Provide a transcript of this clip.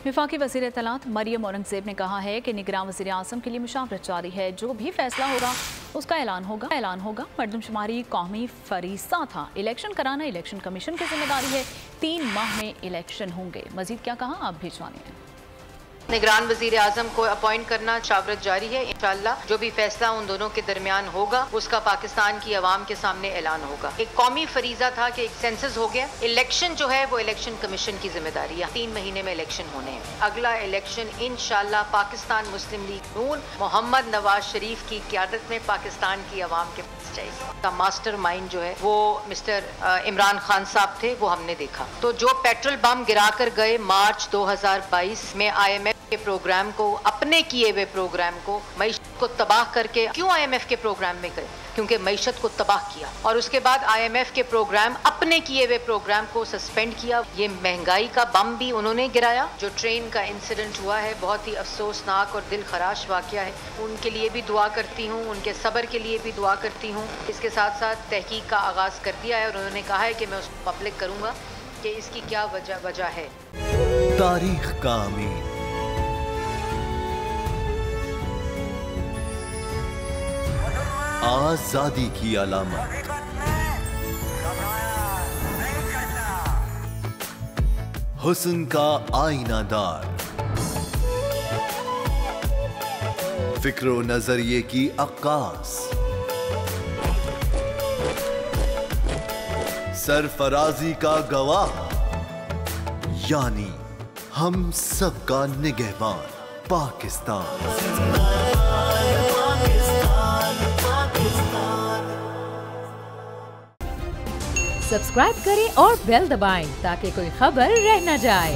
वफाकी वज़ीर इत्तलात मरियम औरंगज़ेब ने कहा है कि निगरान वज़ीर आज़म के लिए मुशावरत जारी है। जो भी फैसला होगा उसका ऐलान होगा। मरदमशुमारी कौमी फरीसा था। इलेक्शन कराना इलेक्शन कमीशन की जिम्मेदारी है। 3 माह में इलेक्शन होंगे। मजीद क्या कहा आप भिजवाने। निगरान वजीर आजम को अपॉइंट करना शावरत जारी है। इंशाअल्लाह जो भी फैसला उन दोनों के दरमियान होगा उसका पाकिस्तान की आवाम के सामने ऐलान होगा। एक कौमी फरीजा था कि एक सेंसस हो गया। इलेक्शन जो है वो इलेक्शन कमीशन की जिम्मेदारी है। 3 महीने में इलेक्शन होने हैं। अगला इलेक्शन इंशाअल्लाह पाकिस्तान मुस्लिम लीग नून मोहम्मद नवाज शरीफ की क़यादत में पाकिस्तान की आवाम के पास जाएगी। मास्टर माइंड जो है वो मिस्टर इमरान खान साहब थे, वो हमने देखा। तो जो पेट्रोल बम गिरा कर गए मार्च 2022 में IMF के प्रोग्राम को, अपने किए हुए प्रोग्राम को, मईशत को तबाह करके क्यों IMF के प्रोग्राम में गए? क्योंकि मईशत को तबाह किया और उसके बाद IMF के प्रोग्राम, अपने किए हुए प्रोग्राम को सस्पेंड किया। ये महंगाई का बम भी उन्होंने गिराया। जो ट्रेन का इंसिडेंट हुआ है बहुत ही अफसोसनाक और दिल खराश वाकया है। उनके लिए भी दुआ करती हूँ, उनके सब्र के लिए भी दुआ करती हूँ। इसके साथ साथ तहकीक का आगाज़ कर दिया है और उन्होंने कहा है कि मैं उसको पब्लिक करूँगा कि इसकी क्या वजह है। तारीख का अमीर आजादी की अलामत, हुस्न का आईनादार, फिक्रो नजरिए की अक्कास, सरफराजी का गवाह, यानी हम सबका निगहबान पाकिस्तान। सब्सक्राइब करें और बेल दबाएं ताकि कोई खबर रह न जाए।